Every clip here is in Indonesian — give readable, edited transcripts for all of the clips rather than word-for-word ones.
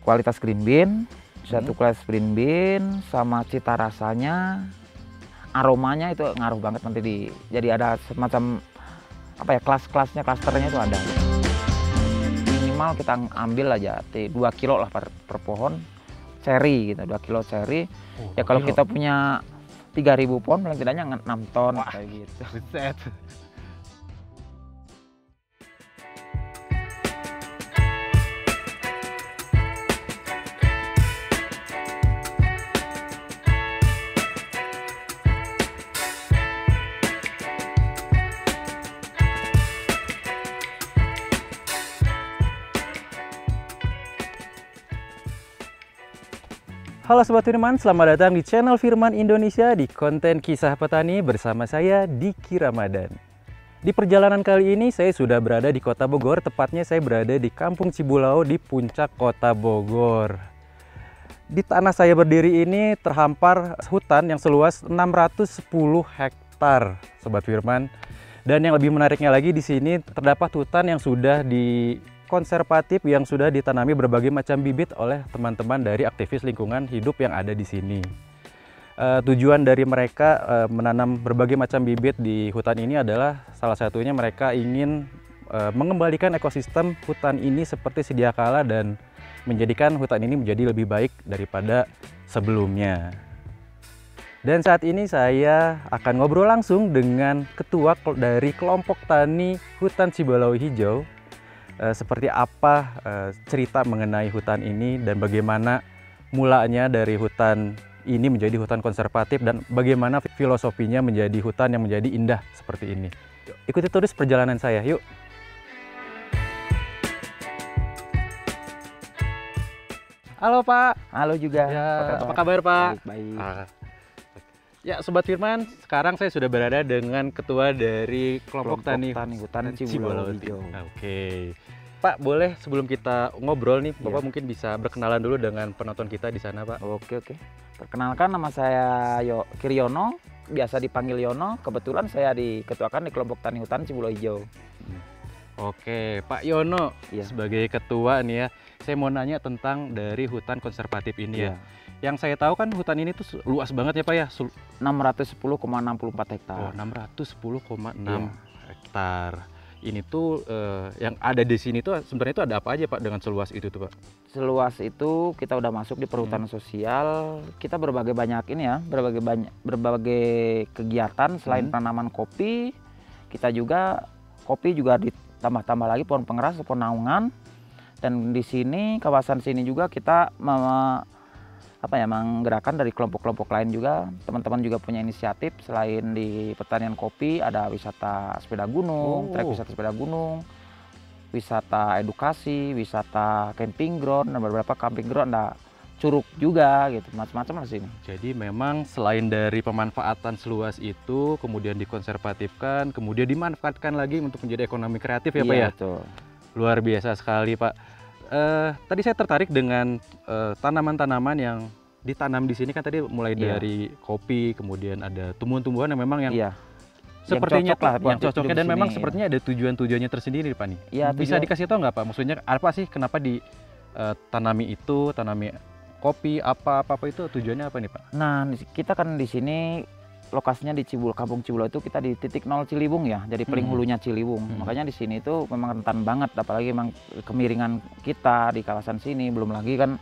kualitas green bean, satu kualitas green bean, sama cita rasanya, aromanya itu ngaruh banget nanti jadi ada semacam apa ya, kelas-kelasnya, klasternya itu ada. Minimal kita ambil aja 2 kilo lah per pohon ceri gitu, 2 kilo ceri. Ya kalau kita punya 3.000 pohon paling tidaknya 6 ton. Wah, kayak gitu. Buset. Halo Sobat Firman, selamat datang di channel Firman Indonesia di konten kisah petani bersama saya Diki Ramadan. Di perjalanan kali ini saya sudah berada di Kota Bogor, tepatnya saya berada di Kampung Cibulau di puncak Kota Bogor. Di tanah saya berdiri ini terhampar hutan yang seluas 610 hektar, Sobat Firman. Dan yang lebih menariknya lagi di sini terdapat hutan yang sudah konservatif yang sudah ditanami berbagai macam bibit oleh teman-teman dari aktivis lingkungan hidup yang ada di sini. Tujuan dari mereka menanam berbagai macam bibit di hutan ini adalah salah satunya mereka ingin mengembalikan ekosistem hutan ini seperti sedia kala dan menjadikan hutan ini menjadi lebih baik daripada sebelumnya. Dan saat ini saya akan ngobrol langsung dengan ketua dari kelompok tani hutan Cibulau Hijau. Seperti apa cerita mengenai hutan ini dan bagaimana mulanya dari hutan ini menjadi hutan konservatif dan bagaimana filosofinya menjadi hutan yang menjadi indah seperti ini. Ikuti terus perjalanan saya, yuk. Halo Pak. Halo juga. Ya, apa kabar Pak? Baik. Ya Sobat Firman, sekarang saya sudah berada dengan ketua dari kelompok tani hutan Cibulau Hijau. Oke. Pak, boleh sebelum kita ngobrol nih, Bapak Iya. mungkin bisa berkenalan dulu dengan penonton kita di sana, Pak. Oke. Perkenalkan, nama saya Kiryono, biasa dipanggil Yono. Kebetulan saya diketuakan di kelompok tani hutan Cibulau Hijau. Oke, Pak Yono, Iya. sebagai ketua nih ya, saya mau nanya tentang dari hutan konservatif ini ya. Iya. Yang saya tahu kan hutan ini tuh luas banget ya Pak ya. 610,64 hektar. 610,6 Iya. hektar. Ini tuh yang ada di sini tuh sebenarnya itu ada apa aja Pak dengan seluas itu tuh Pak? Seluas itu kita udah masuk di perhutanan sosial. Kita berbagai kegiatan selain penanaman kopi. Kita juga kopi juga ditambah-tambah lagi pohon pengeras, pohon naungan. Dan di sini kawasan sini juga kita menggerakkan dari kelompok-kelompok lain juga. Teman-teman juga punya inisiatif selain di pertanian kopi, ada wisata sepeda gunung, trek wisata sepeda gunung, wisata edukasi, wisata camping ground, dan beberapa camping ground ada curug juga gitu, macam-macam di sini. Jadi memang selain dari pemanfaatan seluas itu, kemudian dikonservatifkan, kemudian dimanfaatkan lagi untuk menjadi ekonomi kreatif ya Pak ya? Betul. Luar biasa sekali Pak. Tadi saya tertarik dengan tanaman-tanaman yang ditanam di sini kan tadi mulai dari kopi, kemudian ada tumbuhan-tumbuhan yang memang yang sepertinya yang cocoknya dan memang sepertinya ada tujuan-tujuannya tersendiri Pak nih. Iya, bisa dikasih tahu nggak Pak? Maksudnya apa sih kenapa tanami kopi apa itu tujuannya apa nih Pak? Nah, kita kan di sini lokasinya di Kampung Cibulau itu kita di titik 0 Ciliwung ya, jadi paling hulunya Ciliwung. Makanya di sini itu memang rentan banget, apalagi memang kemiringan kita di kawasan sini. Belum lagi kan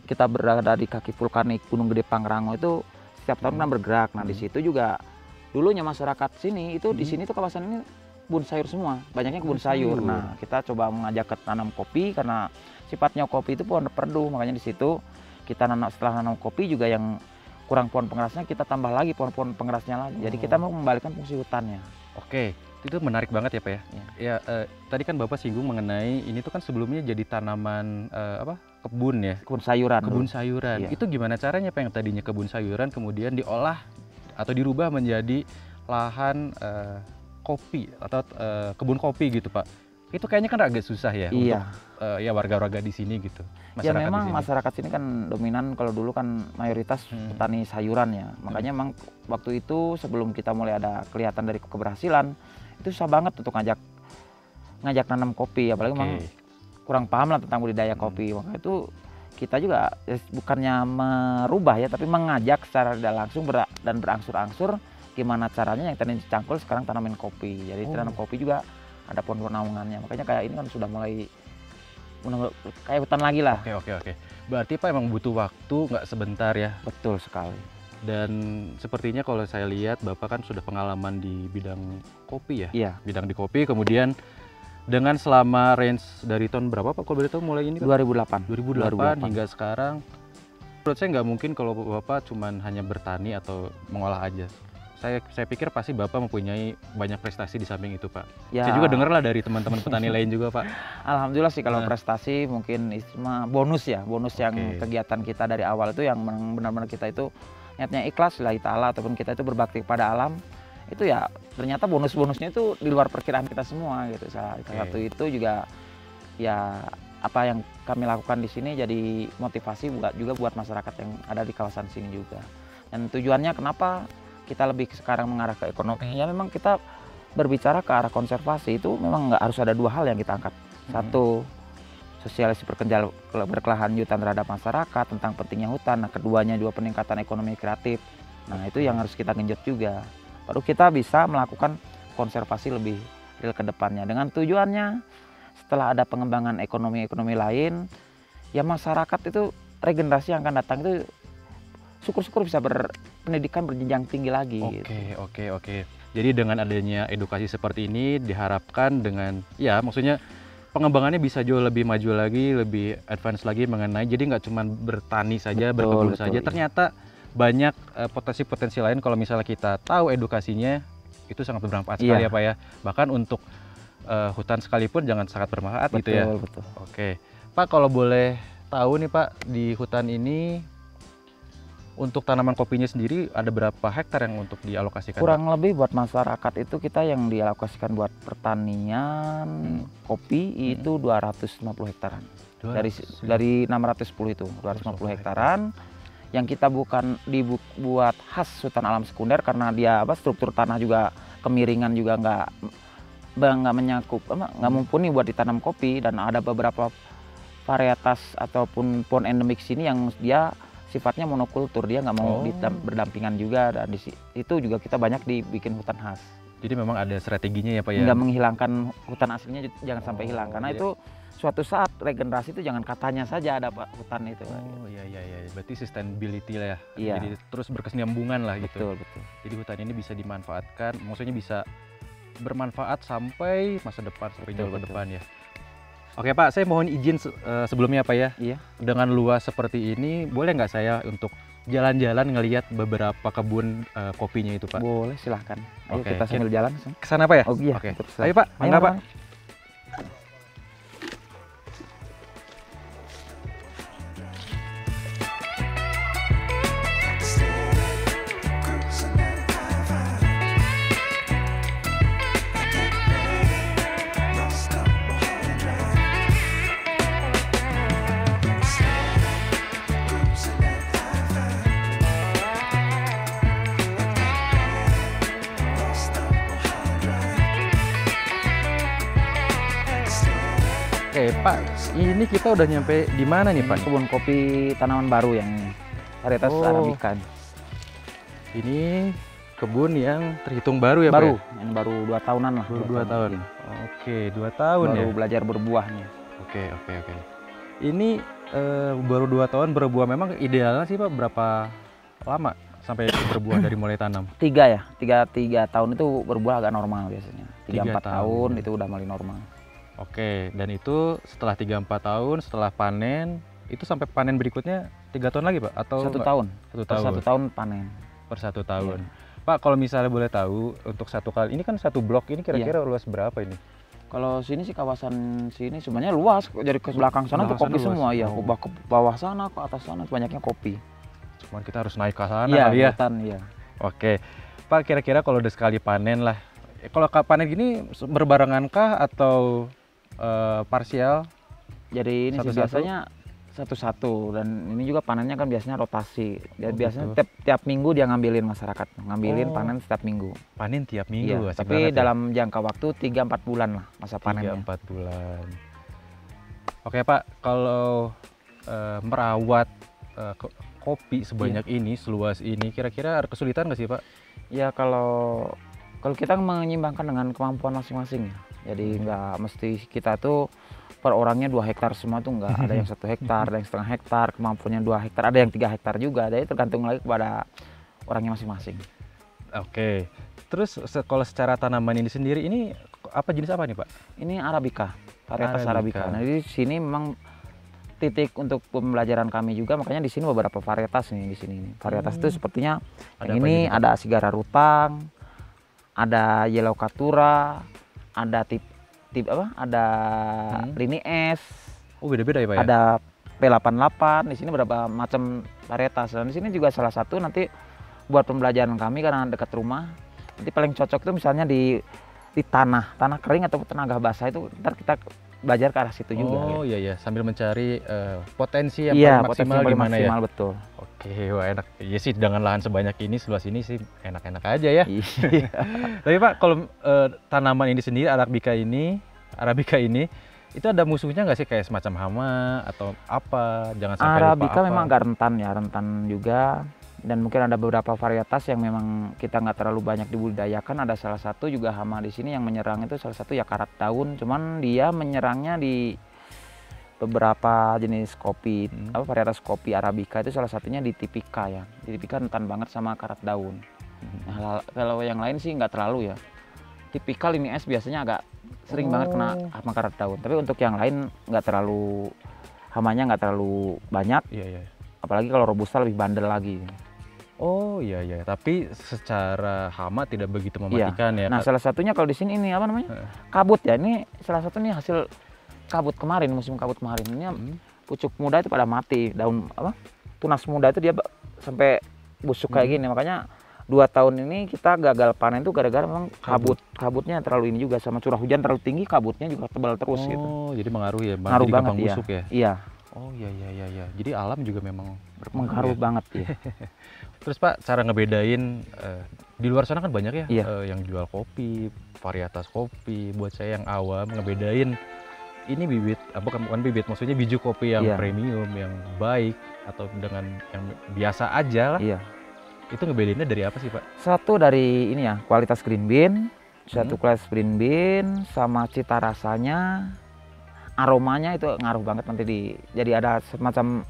kita berada di kaki vulkanik Gunung Gede Pangrango itu setiap tahun kan bergerak. Nah di situ juga dulunya masyarakat sini itu di sini tuh kawasan ini kebun sayur semua, banyaknya kebun sayur. Nah kita coba mengajak ke tanam kopi karena sifatnya kopi itu pohon perdu, makanya di situ kita setelah nanam kopi juga yang kurang pohon pengerasnya kita tambah lagi pohon-pohon pengerasnya lagi. Jadi kita mau membalikan fungsi hutannya. Oke, itu menarik banget ya Pak ya. Ya, tadi kan Bapak singgung mengenai ini tuh kan sebelumnya jadi tanaman kebun ya. Kebun sayuran. Kebun sayuran. Iya. Itu gimana caranya Pak yang tadinya kebun sayuran kemudian diolah atau dirubah menjadi lahan kopi atau kebun kopi gitu Pak? Itu kayaknya kan agak susah ya untuk warga-warga di sini gitu. Ya memang masyarakat sini kan dominan, kalau dulu kan mayoritas petani sayuran ya. Makanya memang waktu itu sebelum kita mulai ada kelihatan dari keberhasilan, itu susah banget untuk ngajak nanam kopi, apalagi memang kurang paham lah tentang budidaya kopi. Maka itu kita juga bukannya merubah ya, tapi mengajak secara tidak langsung dan berangsur-angsur gimana caranya yang tadinya cangkul sekarang tanamin kopi. Jadi tanam kopi juga ada pohon naungannya. Makanya kayak ini kan sudah mulai kayak hutan lagi lah. Oke. Berarti Pak emang butuh waktu nggak sebentar ya? Betul sekali. Dan sepertinya kalau saya lihat Bapak kan sudah pengalaman di bidang kopi ya? Iya. Bidang di kopi, kemudian dengan selama range dari tahun berapa Pak? Kalau boleh tahu mulai ini Pak? 2008 hingga sekarang. Menurut saya nggak mungkin kalau Bapak cuman hanya bertani atau mengolah aja. Saya pikir pasti Bapak mempunyai banyak prestasi di samping itu Pak. Ya. Saya juga dengar lah dari teman-teman petani lain juga Pak. Alhamdulillah sih kalau prestasi mungkin bonus ya, yang kegiatan kita dari awal itu yang benar-benar kita itu niatnya ikhlas lillahi ta'ala ataupun kita itu berbakti kepada alam. Itu ya ternyata bonus-bonusnya itu di luar perkiraan kita semua gitu. Salah satu itu juga ya apa yang kami lakukan di sini jadi motivasi juga buat masyarakat yang ada di kawasan sini juga. Dan tujuannya kenapa kita lebih sekarang mengarah ke ekonomi, ya memang kita berbicara ke arah konservasi itu memang nggak harus ada dua hal yang kita angkat. Satu, sosialisasi berkelanjutan terhadap masyarakat tentang pentingnya hutan. Nah, keduanya juga peningkatan ekonomi kreatif. Nah, itu yang harus kita genjot juga. Baru kita bisa melakukan konservasi lebih real ke depannya. Dengan tujuannya setelah ada pengembangan ekonomi lain, ya masyarakat itu regenerasi yang akan datang itu syukur-syukur bisa berpendidikan berjenjang tinggi lagi. Oke. Jadi dengan adanya edukasi seperti ini diharapkan dengan ya maksudnya pengembangannya bisa jauh lebih maju lagi, lebih advance lagi mengenai jadi nggak cuma bertani saja, berkebun saja. Ternyata banyak potensi-potensi lain kalau misalnya kita tahu edukasinya itu sangat bermanfaat sekali ya Pak ya. Bahkan untuk hutan sekalipun jangan sangat bermanfaat gitu ya. Betul. Oke. Pak kalau boleh tahu nih Pak di hutan ini untuk tanaman kopinya sendiri ada berapa hektar yang untuk dialokasikan? Kurang lebih buat masyarakat itu kita yang dialokasikan buat pertanian kopi itu 250 hektaran. Dari 610 itu 250 hektaran yang kita dibuat khas hutan alam sekunder karena dia struktur tanah juga kemiringan juga nggak menyakup nggak mumpuni buat ditanam kopi, dan ada beberapa varietas ataupun pohon endemik sini yang dia sifatnya monokultur, dia nggak mau berdampingan juga, dan di situ juga kita banyak dibikin hutan khas. Jadi memang ada strateginya ya Pak ya? Nggak menghilangkan hutan aslinya, jangan sampai hilang, karena itu suatu saat regenerasi itu jangan katanya saja ada hutan itu. Iya, berarti sustainability lah ya, iya. Jadi terus berkesinambungan lah gitu. Betul. Jadi hutan ini bisa dimanfaatkan, maksudnya bisa bermanfaat sampai masa depan, sampai jauh ke depan ya. Oke Pak, saya mohon izin sebelumnya Pak ya. Iya. Dengan luas seperti ini, boleh nggak saya untuk jalan-jalan ngelihat beberapa kebun kopinya itu Pak? Boleh, silahkan. Ayo kita sambil jalan. Kesana Pak ya? Oh iya. Oke. Ayo Pak, mangga Pak. Oke Pak, ini kita udah nyampe di mana nih Pak? Kebun kopi tanaman baru yang varietas Arabica. Ini kebun yang terhitung baru ya Baru, Pak? yang baru 2 tahunan lah. Baru 2 tahun. Oke, 2 tahun ya? Baru belajar berbuahnya. Oke. Ini baru 2 tahun berbuah, memang idealnya sih Pak berapa lama sampai berbuah dari mulai tanam? 3 ya, 3 tahun itu berbuah agak normal biasanya. 3-4 tahun itu udah mulai normal. Oke, dan itu setelah 3-4 tahun, setelah panen, itu sampai panen berikutnya 3 tahun lagi Pak? Atau 1 tahun? 1 tahun? Per 1 tahun panen. Per 1 tahun. Iya. Pak, kalau misalnya boleh tahu, untuk satu kali, ini kan satu blok, ini kira-kira luas berapa ini? Kalau sini sih kawasan sini sebenarnya luas, jadi ke belakang sana tuh kopi semua ya, ke bawah sana, ke atas sana banyaknya kopi. Cuman kita harus naik ke sana kali ya? Hutan, iya. Oke, Pak kira-kira kalau udah sekali panen lah, kalau panen gini berbarengankah atau parsial? Jadi ini sih biasanya satu-satu, dan ini juga panennya kan biasanya rotasi. Dan biasanya tiap minggu dia ngambilin masyarakat, panen setiap minggu. Panen tiap minggu, tapi dalam jangka waktu 3-4 bulan lah masa panennya. 3-4 bulan. Oke Pak, kalau merawat kopi sebanyak Iya. ini, seluas ini, kira-kira ada kesulitan nggak sih Pak? Ya kalau kita menyimbangkan dengan kemampuan masing-masing ya. Jadi nggak mesti kita tuh per orangnya 2 hektar semua tuh nggak. Ada yang 1 hektar, ada yang setengah hektar, kemampuannya 2 hektar, ada yang 3 hektar juga. Jadi tergantung lagi kepada orangnya masing-masing. Oke, terus kalau secara tanaman ini sendiri, ini apa jenis apa nih Pak? Ini Arabica, varietas Arabica. Arabica. Nah, di sini memang titik untuk pembelajaran kami juga, makanya di sini beberapa varietas nih di sini. Varietas itu sepertinya Ada yang apa ini aja nih, Pak? ada Sigara Rutang, ada Yellow Catura, ada tip apa? Ada Lini S, Oh beda-beda ya Pak ya? ada P88. Di sini beberapa macam varietas. Dan di sini juga salah satu nanti buat pembelajaran kami karena dekat rumah. Nanti paling cocok itu misalnya di tanah kering atau tenaga basah itu ntar kita belajar ke arah situ juga. Oh Gitu. iya ya, sambil mencari potensi yang Iya, paling potensi maksimal yang paling gimana maksimal ya? betul. Oke, wah enak. Iya sih dengan lahan sebanyak ini, seluas ini sih enak-enak aja ya. Iya. Tapi Pak, kalau tanaman ini sendiri, Arabica ini, itu ada musuhnya nggak sih kayak semacam hama atau apa? Jangan sampai lupa Arabica apa? memang agak rentan ya, rentan juga. Dan mungkin ada beberapa varietas yang memang kita nggak terlalu banyak dibudidayakan. Ada salah satu juga hama di sini yang menyerang itu salah satu ya karat daun. Cuman dia menyerangnya di beberapa jenis kopi, apa varietas kopi Arabica itu salah satunya di Tipika ya. Di Tipika rentan banget sama karat daun. Nah, kalau yang lain sih nggak terlalu ya. Tipikal ini es biasanya agak sering banget kena hama karat daun. Tapi untuk yang lain nggak terlalu, hamanya nggak terlalu banyak. Iya iya. Apalagi kalau robusta lebih bandel lagi. Oh iya iya. Tapi secara hama tidak begitu mematikan ya. Nah salah satunya kalau di sini ini apa namanya? Kabut ya. Ini salah satu nih hasil kabut kemarin, musim kabut kemarin. Ini pucuk muda itu pada mati. Daun apa? Tunas muda itu dia sampai busuk kayak gini. Makanya 2 tahun ini kita gagal panen tuh gara-gara memang kabutnya terlalu ini juga, sama curah hujan terlalu tinggi, kabutnya juga tebal terus gitu. Oh, jadi mengaruh ya, Ngaruh jadi banget gampang ya. busuk ya. Iya, Oh iya iya iya iya. Jadi alam juga memang mengaruh banget ya. Terus Pak, cara ngebedain di luar sana kan banyak ya Iya. yang jual kopi, varietas kopi. Buat saya yang awam ngebedain ini bibit, bukan bibit, maksudnya biji kopi yang Iya. premium, yang baik atau dengan yang biasa aja lah. Iya. Itu ngebedainnya dari apa sih Pak? Satu dari ini ya, kualitas green bean, kualitas green bean, sama cita rasanya, aromanya itu ngaruh banget nanti jadi ada semacam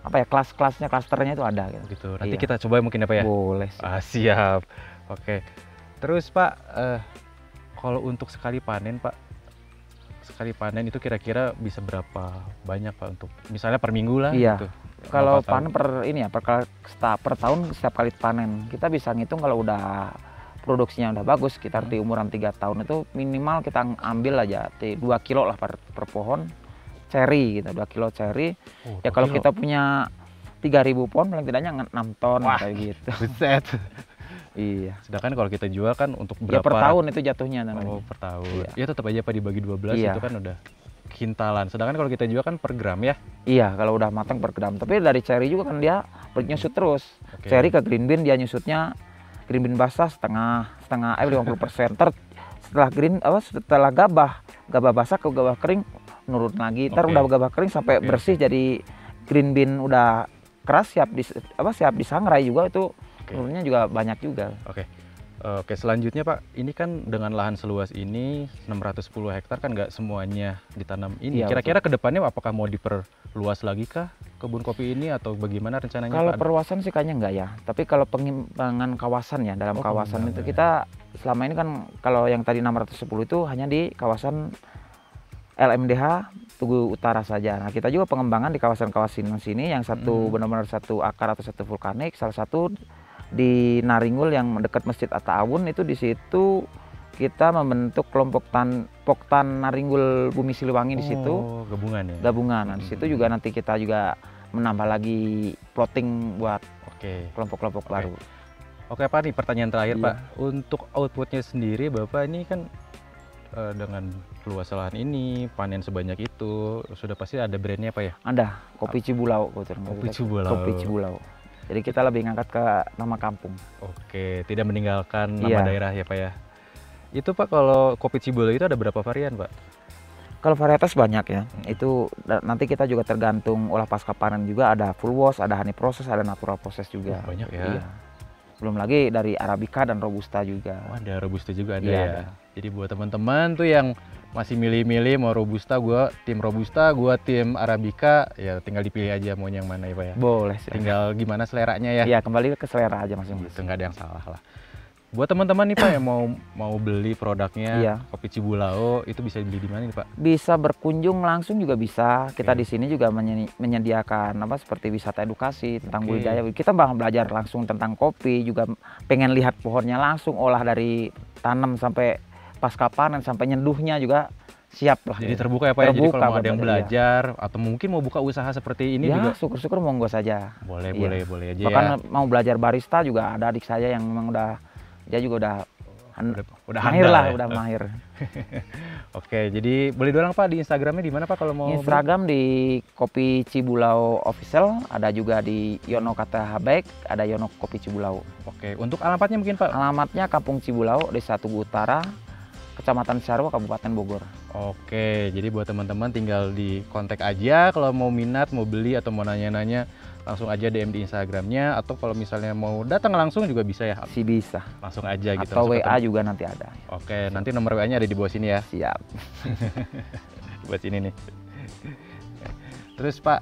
apa ya, kelas-kelasnya, klasternya itu ada gitu. Gitu. Nanti Iya. kita coba mungkin apa ya? Boleh sih. Siap. Oke. Terus Pak, kalau untuk sekali panen Pak, sekali panen itu kira-kira bisa berapa banyak Pak untuk misalnya per minggu lah Iya. gitu? Kalau Berapa tahun? panen per tahun setiap kali panen, kita bisa ngitung kalau udah produksinya udah bagus, sekitar di umuran 3 tahun itu minimal kita ambil aja 2 kilo lah per pohon ceri gitu, 2 kilo ceri. Oh, 2 Ya kalau kilo. kita punya 3.000 pohon paling tidaknya 6 ton Wah. kayak gitu. Buset. Iya. Sedangkan kalau kita jual kan untuk Ya berapa? per tahun itu jatuhnya namanya. Oh, per tahun. Iya. Ya tetap aja Pak dibagi 12 Iya. itu kan udah kintalan. Sedangkan kalau kita jual kan per gram ya. Iya, kalau udah matang per gram. Tapi dari ceri juga kan dia nyusut terus. Oke. Ceri ke green bean dia nyusutnya green bean basah setengah 50%. Setelah gabah basah ke gabah kering nurun lagi. Ntar Oke. udah gabah kering sampai Oke, bersih jadi green bean udah keras siap disangrai juga itu. Oke. Nurunnya juga banyak juga. Oke, selanjutnya Pak, ini kan dengan lahan seluas ini 610 hektar kan nggak semuanya ditanam ini. Iya, Kira-kira ke depannya apakah mau diperluas lagi kah kebun kopi ini atau bagaimana rencananya Kalau Pak? perluasan sih kayaknya enggak ya. Tapi kalau pengimbangan kawasan ya, dalam kawasan itu kita selama ini kan kalau yang tadi 610 itu hanya di kawasan LMDH Tugu Utara saja. Nah, kita juga pengembangan di kawasan-kawasan sini yang satu benar-benar satu akar atau satu vulkanik, salah satu di Naringul yang dekat Masjid Atta Awun itu di situ kita membentuk kelompok Poktan Naringul Bumi Siliwangi di situ. Oh, gabungan ya. Gabungan. Nah, di situ juga nanti kita juga menambah lagi plotting buat Oke. kelompok-kelompok baru. Oke Pak, nih pertanyaan terakhir Iya. Pak. Untuk outputnya sendiri Bapak ini kan dengan luas lahan ini, panen sebanyak itu, sudah pasti ada brandnya Pak ya? Ada kopi Cibulau. Kopi Cibulau. Kopi Cibulau. Jadi kita lebih ngangkat ke nama kampung. Oke, tidak meninggalkan nama Iya. daerah ya Pak ya. Itu Pak, kalau kopi Cibulau itu ada berapa varian Pak? Kalau varietas banyak ya, itu nanti kita juga tergantung olah pasca panen juga, ada full wash, ada honey process, ada natural process juga. Banyak ya. Iya. Belum lagi dari Arabica dan Robusta juga. Oh, ada Robusta juga ada Iya, ya. ada. Jadi buat teman-teman tuh yang masih milih-milih mau Robusta, gua tim Robusta, gua tim Arabica, ya tinggal dipilih aja mau yang mana ya Pak ya. Boleh sih. Tinggal gimana seleranya ya. Iya, kembali ke selera aja masing-masing. Gitu, nggak ada yang salah lah. Buat teman-teman nih Pak yang mau beli produknya Iya. kopi Cibulao, itu bisa beli di mana nih Pak? Bisa berkunjung langsung juga bisa. Kita Oke. di sini juga menyediakan apa seperti wisata edukasi tentang Oke. budidaya. Kita belajar langsung tentang kopi, juga pengen lihat pohonnya langsung, olah dari tanam sampai pasca panen sampai nyeduhnya juga siap lah. Jadi terbuka ya Pak ya. Jadi Terbuka, kalau mau ada yang betul, belajar atau mungkin mau buka usaha seperti ini ya, juga syukur-syukur monggo saja. boleh, Iya. boleh aja Bahkan ya. mau belajar barista juga ada adik saya yang memang dia juga udah Udah mahir handal lah, ya. udah mahir. Oke, jadi boleh doang Pak di Instagramnya di mana Pak kalau mau beli? Instagram di Kopi Cibulao Official, ada juga di Yono Kata Habek, ada Yono Kopi Cibulao. Oke, untuk alamatnya mungkin Pak? Alamatnya Kampung Cibulao, Desa Tugu Utara, Kecamatan Sarwa, Kabupaten Bogor. Oke, jadi buat teman-teman tinggal di kontak aja kalau mau minat, mau beli atau mau nanya-nanya langsung aja DM di Instagramnya atau kalau misalnya mau datang langsung juga bisa ya, Si bisa. langsung aja gitu. Atau langsung WA ketemu. juga nanti ada. Oke, nanti nomor WA-nya ada di bawah sini ya, Siap. buat sini nih. Terus Pak,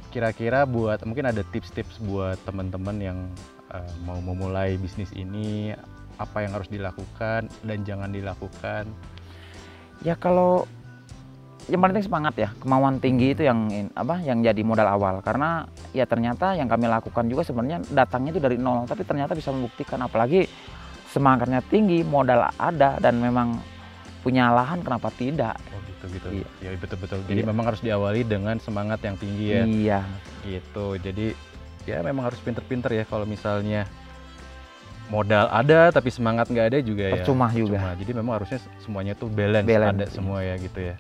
kira-kira buat mungkin ada tips-tips buat teman-teman yang mau memulai bisnis ini, apa yang harus dilakukan dan jangan dilakukan? Ya kalau yang paling penting semangat ya, kemauan tinggi itu yang jadi modal awal. Karena ya ternyata yang kami lakukan juga sebenarnya datangnya itu dari nol, tapi ternyata bisa membuktikan, apalagi semangatnya tinggi, modal ada dan memang punya lahan, kenapa tidak? Oh gitu. Iya. Ya betul-betul. Jadi Iya. memang harus diawali dengan semangat yang tinggi ya. Iya. Gitu. Jadi ya memang harus pinter-pinter ya kalau misalnya modal ada tapi semangat nggak ada juga ya. Percuma juga. Percuma. Jadi memang harusnya semuanya tuh balance, Balance, ada iya. semua ya gitu ya.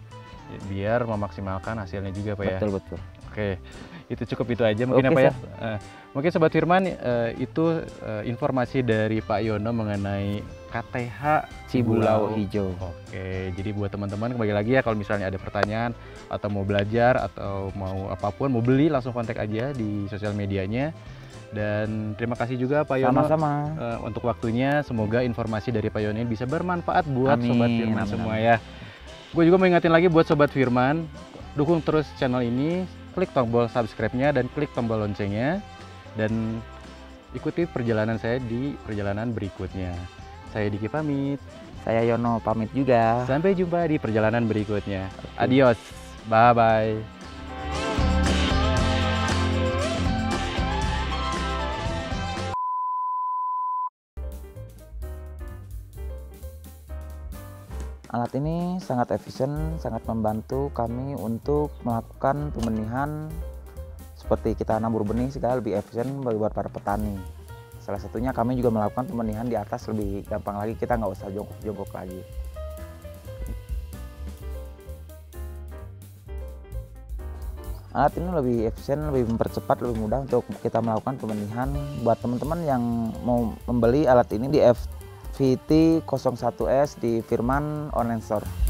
Biar memaksimalkan hasilnya juga Pak ya. Betul. Oke. Itu cukup itu aja mungkin ya Oke, Pak ya. Mungkin Sobat Firman itu informasi dari Pak Yono mengenai KTH Cibulao Hijau. Oke, jadi buat teman-teman kembali lagi ya kalau misalnya ada pertanyaan atau mau belajar atau mau apapun, mau beli langsung kontak aja di sosial medianya. Dan terima kasih juga Pak Yono Sama-sama. untuk waktunya. Semoga informasi dari Pak Yono ini bisa bermanfaat buat Amin, Sobat Firman amin, semua amin. ya. Gue juga mau ingatin lagi buat Sobat Firman, dukung terus channel ini, klik tombol subscribe-nya dan klik tombol loncengnya. Dan ikuti perjalanan saya di perjalanan berikutnya. Saya Diki pamit. Saya Yono pamit juga. Sampai jumpa di perjalanan berikutnya. Adios. Bye-bye. Alat ini sangat efisien, sangat membantu kami untuk melakukan pembenihan seperti kita nabur benih segala lebih efisien buat para petani. Salah satunya kami juga melakukan pembenihan di atas lebih gampang lagi, kita nggak usah jongkok-jongkok lagi. Alat ini lebih efisien, lebih mempercepat, lebih mudah untuk kita melakukan pembenihan. Buat teman-teman yang mau membeli alat ini di FVT 01S di Firman Online Store.